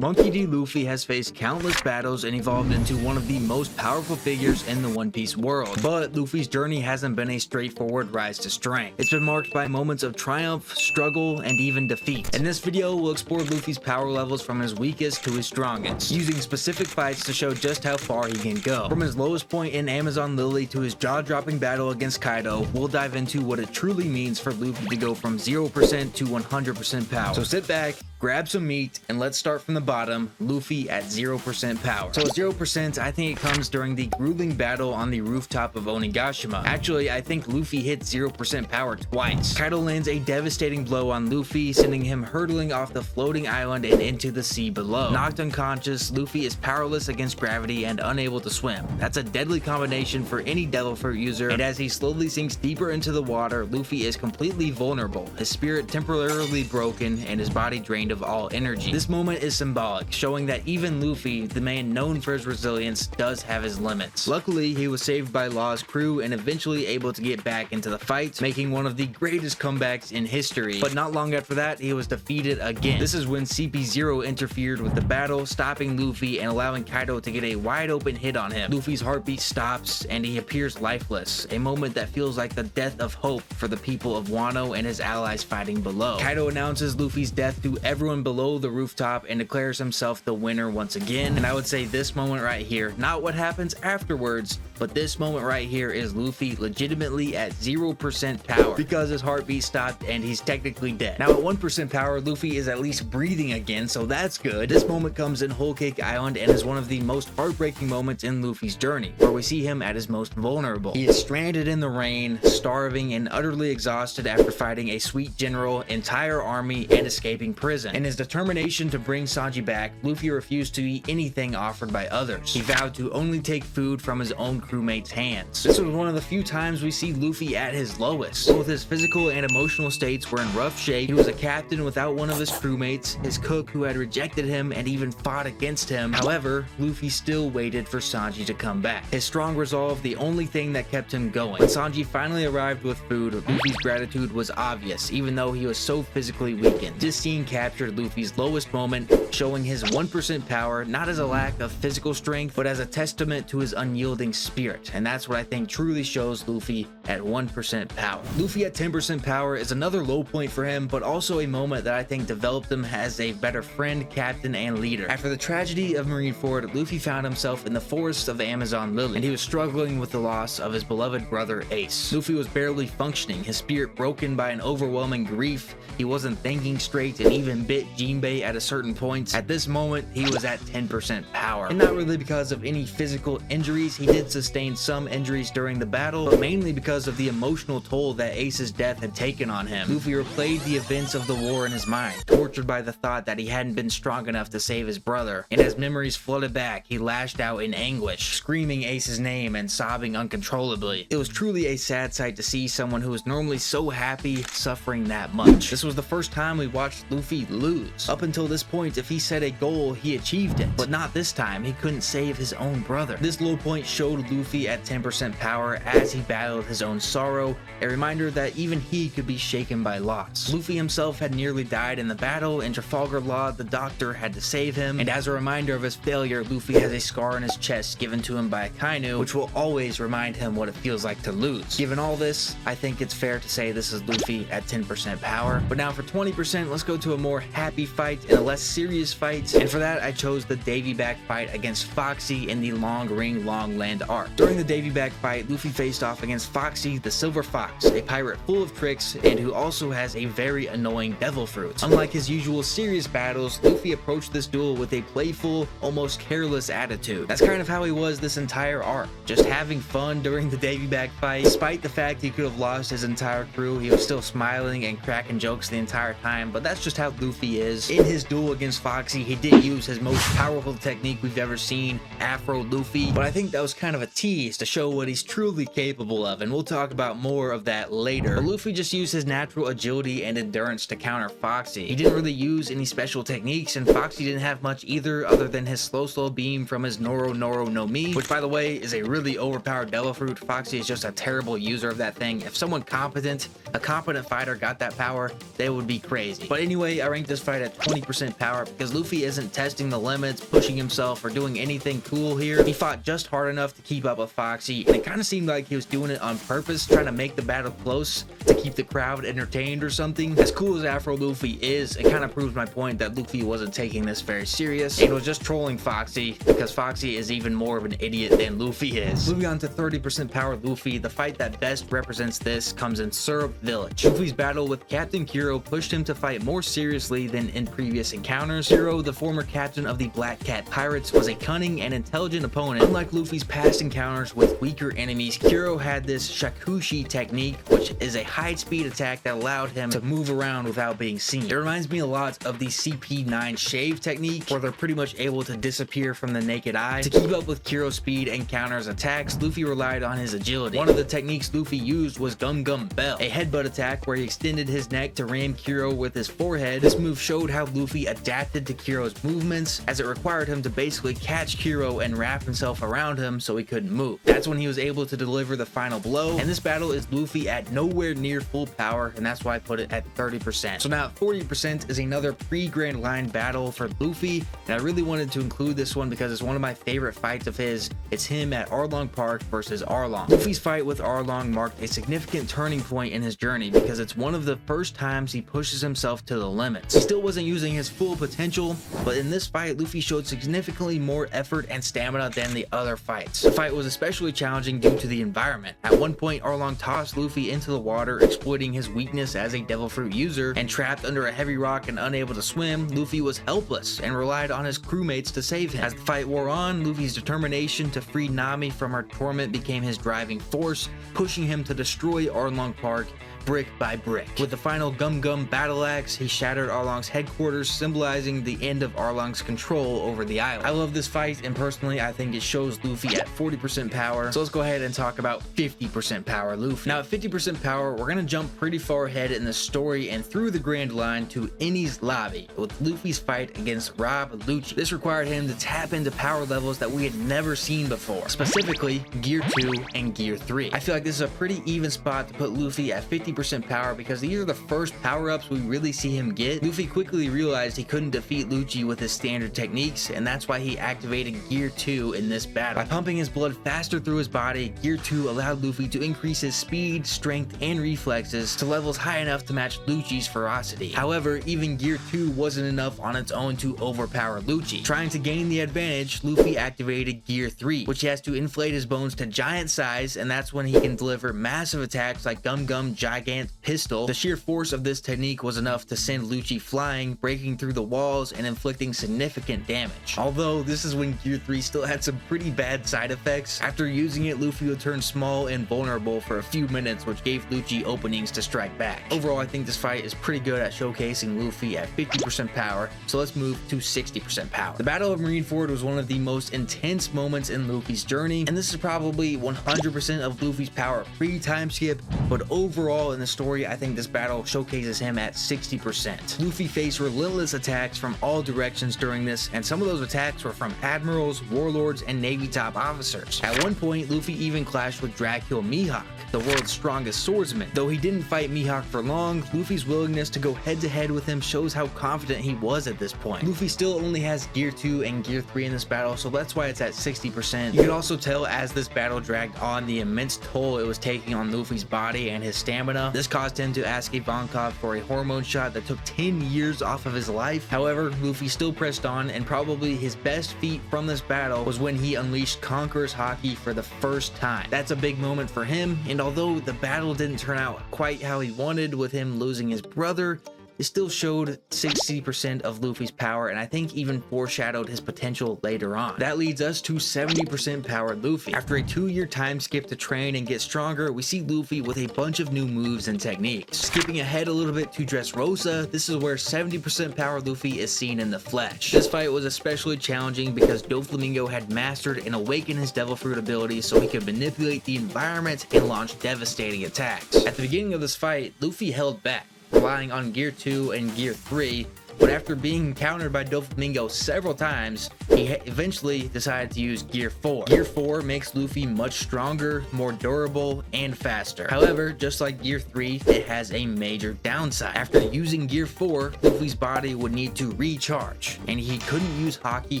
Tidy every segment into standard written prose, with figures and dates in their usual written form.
Monkey D. Luffy has faced countless battles and evolved into one of the most powerful figures in the One Piece world, but Luffy's journey hasn't been a straightforward rise to strength. It's been marked by moments of triumph, struggle, and even defeat. In this video, we'll explore Luffy's power levels from his weakest to his strongest, using specific fights to show just how far he can go. From his lowest point in Amazon Lily to his jaw-dropping battle against Kaido, we'll dive into what it truly means for Luffy to go from 0% to 100% power. So sit back, grab some meat, and let's start from the bottom. Luffy at 0% power. So at 0%, I think it comes during the grueling battle on the rooftop of Onigashima. Actually, I think Luffy hit 0% power twice. Kaido lands a devastating blow on Luffy, sending him hurtling off the floating island and into the sea below. Knocked unconscious, Luffy is powerless against gravity and unable to swim. That's a deadly combination for any Devil Fruit user, and as he slowly sinks deeper into the water, Luffy is completely vulnerable, his spirit temporarily broken, and his body drained of all energy. This moment is symbolic, showing that even Luffy, the man known for his resilience, does have his limits. Luckily, he was saved by Law's crew and eventually able to get back into the fight, making one of the greatest comebacks in history. But not long after that, he was defeated again. This is when CP0 interfered with the battle, stopping Luffy and allowing Kaido to get a wide open hit on him. Luffy's heartbeat stops and he appears lifeless, a moment that feels like the death of hope for the people of Wano and his allies fighting below. Kaido announces Luffy's death to everyone below the rooftop and declares himself the winner once again. And I would say this moment right here, not what happens afterwards, but this moment right here is Luffy legitimately at 0% power because his heartbeat stopped and he's technically dead. Now at 1% power, Luffy is at least breathing again, so that's good. This moment comes in Whole Cake Island and is one of the most heartbreaking moments in Luffy's journey, where we see him at his most vulnerable. He is stranded in the rain, starving and utterly exhausted after fighting a sweet general, entire army, and escaping prison. In his determination to bring Sanji back, Luffy refused to eat anything offered by others. He vowed to only take food from his own crewmates' hands. This was one of the few times we see Luffy at his lowest. Both his physical and emotional states were in rough shape. He was a captain without one of his crewmates, his cook who had rejected him and even fought against him. However, Luffy still waited for Sanji to come back. His strong resolve, the only thing that kept him going. When Sanji finally arrived with food, Luffy's gratitude was obvious, even though he was so physically weakened. This scene captured Luffy's lowest moment, showing his 1% power not as a lack of physical strength, but as a testament to his unyielding spirit. And that's what I think truly shows Luffy at 1% power. Luffy at 10% power is another low point for him, but also a moment that I think developed him as a better friend, captain, and leader. After the tragedy of Marineford, Luffy found himself in the forests of Amazon Lily, and he was struggling with the loss of his beloved brother Ace. Luffy was barely functioning, his spirit broken by an overwhelming grief. He wasn't thinking straight and even bit Jinbei at a certain point. At this moment, he was at 10% power. And not really because of any physical injuries. He did sustain some injuries during the battle, but mainly because of the emotional toll that Ace's death had taken on him. Luffy replayed the events of the war in his mind, tortured by the thought that he hadn't been strong enough to save his brother. And as memories flooded back, he lashed out in anguish, screaming Ace's name and sobbing uncontrollably. It was truly a sad sight to see someone who was normally so happy suffering that much. This was the first time we watched Luffy lose. Up until this point, if he set a goal, he achieved it. But not this time. He couldn't save his own brother. This low point showed Luffy at 10% power as he battled his own sorrow, a reminder that even he could be shaken by loss. Luffy himself had nearly died in the battle. In Trafalgar Law, the doctor had to save him, and as a reminder of his failure, Luffy has a scar on his chest given to him by Akainu, which will always remind him what it feels like to lose. Given all this, I think it's fair to say this is Luffy at 10% power. But now for 20%, let's go to a more happy fight and a less serious fight, and for that I chose the Davy Back fight against Foxy in the Long Ring Long Land arc. During the Davy Back fight, Luffy faced off against Foxy the Silver Fox, a pirate full of tricks and who also has a very annoying devil fruit. Unlike his usual serious battles, Luffy approached this duel with a playful, almost careless attitude. That's kind of how he was this entire arc, just having fun during the Davy Back fight. Despite the fact he could have lost his entire crew, he was still smiling and cracking jokes the entire time, but that's just how Luffy is. In his duel against Foxy, he did use his most powerful technique we've ever seen, Afro Luffy, but I think that was kind of a tease to show what he's truly capable of, and we'll we'll talk about more of that later. But Luffy just used his natural agility and endurance to counter Foxy. He didn't really use any special techniques, and Foxy didn't have much either other than his slow beam from his Noro no Mi, which by the way is a really overpowered devil fruit. Foxy is just a terrible user of that thing. If someone competent, a competent fighter got that power, they would be crazy. But anyway, I ranked this fight at 20% power because Luffy isn't testing the limits, pushing himself, or doing anything cool here. He fought just hard enough to keep up with Foxy, and it kind of seemed like he was doing it on purpose, trying to make the battle close to keep the crowd entertained or something. As cool as Afro Luffy is, it kind of proves my point that Luffy wasn't taking this very serious and was just trolling Foxy, because Foxy is even more of an idiot than Luffy is. Moving on to 30% power Luffy, the fight that best represents this comes in Syrup Village. Luffy's battle with Captain Kuro pushed him to fight more seriously than in previous encounters. Kuro, the former captain of the Black Cat Pirates, was a cunning and intelligent opponent. Unlike Luffy's past encounters with weaker enemies, Kuro had this shakushi technique, which is a high-speed attack that allowed him to move around without being seen. It reminds me a lot of the CP9 shave technique, where they're pretty much able to disappear from the naked eye. To keep up with Kuro's speed and counters attacks, Luffy relied on his agility. One of the techniques Luffy used was Gum Gum Bell, a headbutt attack where he extended his neck to ram Kuro with his forehead. This move showed how Luffy adapted to Kuro's movements, as it required him to basically catch Kuro and wrap himself around him so he couldn't move. That's when he was able to deliver the final blow, and this battle is Luffy at nowhere near full power, and that's why I put it at 30%. So now 40% is another pre-Grand Line battle for Luffy, and I really wanted to include this one because it's one of my favorite fights of his. It's him at Arlong Park versus Arlong. Luffy's fight with Arlong marked a significant turning point in his journey because it's one of the first times he pushes himself to the limits. He still wasn't using his full potential, but in this fight, Luffy showed significantly more effort and stamina than the other fights. The fight was especially challenging due to the environment. At one point, Arlong tossed Luffy into the water, exploiting his weakness as a devil fruit user, and trapped under a heavy rock and unable to swim, Luffy was helpless and relied on his crewmates to save him. As the fight wore on, Luffy's determination to free Nami from her torment became his driving force, pushing him to destroy Arlong Park brick by brick. With the final Gum Gum battle axe, he shattered Arlong's headquarters, symbolizing the end of Arlong's control over the island. I love this fight, and personally, I think it shows Luffy at 40% power. So let's go ahead and talk about 50% power Luffy. Now at 50% power, we're gonna jump pretty far ahead in the story and through the Grand Line to Enies Lobby with Luffy's fight against Rob Lucci. This required him to tap into power levels that we had never seen before, specifically Gear 2 and Gear 3. I feel like this is a pretty even spot to put Luffy at 50% power because these are the first power-ups we really see him get. Luffy quickly realized he couldn't defeat Lucci with his standard techniques, and that's why he activated Gear 2 in this battle. By pumping his blood faster through his body, Gear 2 allowed Luffy to increase his speed, strength, and reflexes to levels high enough to match Lucci's ferocity. However, even Gear 2 wasn't enough on its own to overpower Lucci. Trying to gain the advantage, Luffy activated Gear 3, which he has to inflate his bones to giant size, and that's when he can deliver massive attacks like Gum Gum Gigant Pistol. The sheer force of this technique was enough to send Lucci flying, breaking through the walls, and inflicting significant damage. Although this is when Gear 3 still had some pretty bad side effects. After using it, Luffy would turn small and vulnerable for a few minutes, which gave Lucci openings to strike back. Overall, I think this fight is pretty good at showcasing Luffy at 50% power, so let's move to 60% power. The Battle of Marineford was one of the most intense moments in Luffy's journey, and this is probably 100% of Luffy's power pre-time skip, but overall in the story, I think this battle showcases him at 60%. Luffy faced relentless attacks from all directions during this, and some of those attacks were from admirals, warlords, and navy top officers. At one point, Luffy even clashed with Dracula Mihawk, the world's strongest swordsman. Though he didn't fight Mihawk for long, Luffy's willingness to go head-to-head with him shows how confident he was at this point. Luffy still only has Gear 2 and Gear 3 in this battle, so that's why it's at 60%. You can also tell as this battle dragged on the immense toll it was taking on Luffy's body and his stamina. This caused him to ask Ivankov for a hormone shot that took 10 years off of his life. However, Luffy still pressed on, and probably his best feat from this battle was when he unleashed Conqueror's Haki for the first time. That's a big moment for him, and although the battle didn't turn out quite how he wanted with him losing his brother, it still showed 60% of Luffy's power, and I think even foreshadowed his potential later on. That leads us to 70% power Luffy. After a 2-year time skip to train and get stronger, we see Luffy with a bunch of new moves and techniques. Skipping ahead a little bit to Dressrosa, this is where 70% power Luffy is seen in the flesh. This fight was especially challenging because Doflamingo had mastered and awakened his Devil Fruit ability so he could manipulate the environment and launch devastating attacks. At the beginning of this fight, Luffy held back, relying on Gear 2 and Gear 3, but after being countered by Doflamingo several times, he eventually decided to use Gear 4. Gear 4 makes Luffy much stronger, more durable, and faster. However, just like Gear 3, it has a major downside. After using Gear 4, Luffy's body would need to recharge, and he couldn't use Haki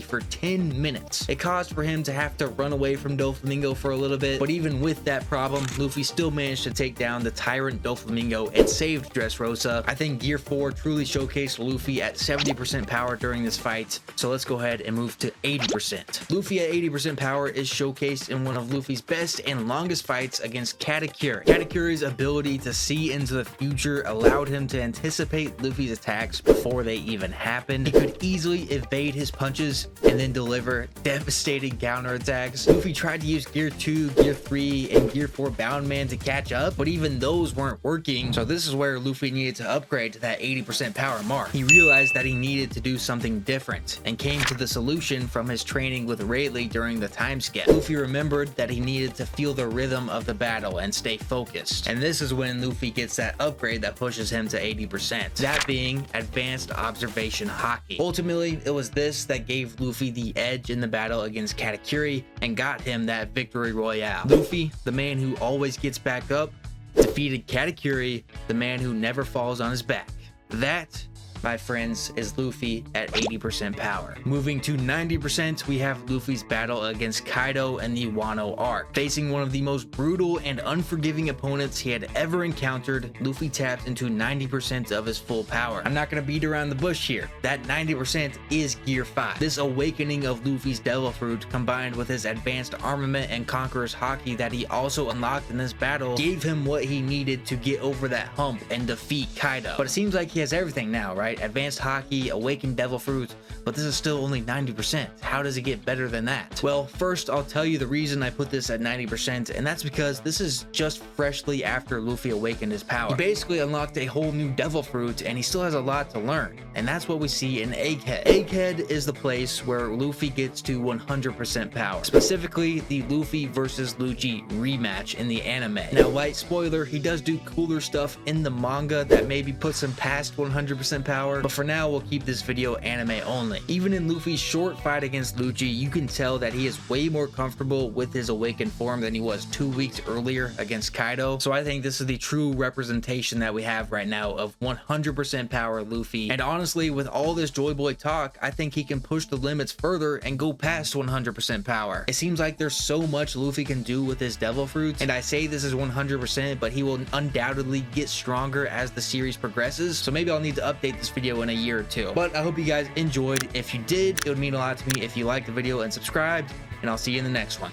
for 10 minutes. It caused for him to have to run away from Doflamingo for a little bit, but even with that problem, Luffy still managed to take down the tyrant Doflamingo and saved Dressrosa. I think Gear 4 truly showcased Luffy at 70% power during this fight, so let's go ahead and move to 80%. Luffy at 80% power is showcased in one of Luffy's best and longest fights against Katakuri. Katakuri's ability to see into the future allowed him to anticipate Luffy's attacks before they even happened. He could easily evade his punches and then deliver devastating counterattacks. Luffy tried to use Gear 2, Gear 3, and Gear 4 Bound Man to catch up, but even those weren't working, so this is where Luffy needed to upgrade to that 80% power mark. He realized that he needed to do something different and came to the solution from his training with Rayleigh during the time skip. Luffy remembered that he needed to feel the rhythm of the battle and stay focused, and this is when Luffy gets that upgrade that pushes him to 80%, that being Advanced Observation Haki. Ultimately, it was this that gave Luffy the edge in the battle against Katakuri and got him that victory royale. Luffy, the man who always gets back up, defeated Katakuri, the man who never falls on his back. That, my friends, is Luffy at 80% power. Moving to 90%, we have Luffy's battle against Kaido in the Wano arc. Facing one of the most brutal and unforgiving opponents he had ever encountered, Luffy tapped into 90% of his full power. I'm not gonna beat around the bush here. That 90% is Gear 5. This awakening of Luffy's Devil Fruit, combined with his advanced armament and Conqueror's Haki that he also unlocked in this battle, gave him what he needed to get over that hump and defeat Kaido. But it seems like he has everything now, right? Advanced Haki, awakened Devil Fruit, but this is still only 90%. How does it get better than that? Well, first I'll tell you the reason I put this at 90%, and that's because this is just freshly after Luffy awakened his power. He basically unlocked a whole new Devil Fruit, and he still has a lot to learn, and that's what we see in Egghead. Egghead is the place where Luffy gets to 100% power, specifically the Luffy versus Lucci rematch in the anime. Now, light spoiler, he does do cooler stuff in the manga that maybe puts him past 100% power, but for now we'll keep this video anime only. Even in Luffy's short fight against Lucci, you can tell that he is way more comfortable with his awakened form than he was 2 weeks earlier against Kaido. So I think this is the true representation that we have right now of 100% power Luffy. And honestly, with all this Joy Boy talk, I think he can push the limits further and go past 100% power. It seems like there's so much Luffy can do with his Devil Fruits, and I say this is 100%, but he will undoubtedly get stronger as the series progresses. So maybe I'll need to update this video in a year or two. But I hope you guys enjoyed. If you did, it would mean a lot to me if you liked the video and subscribed, and I'll see you in the next one.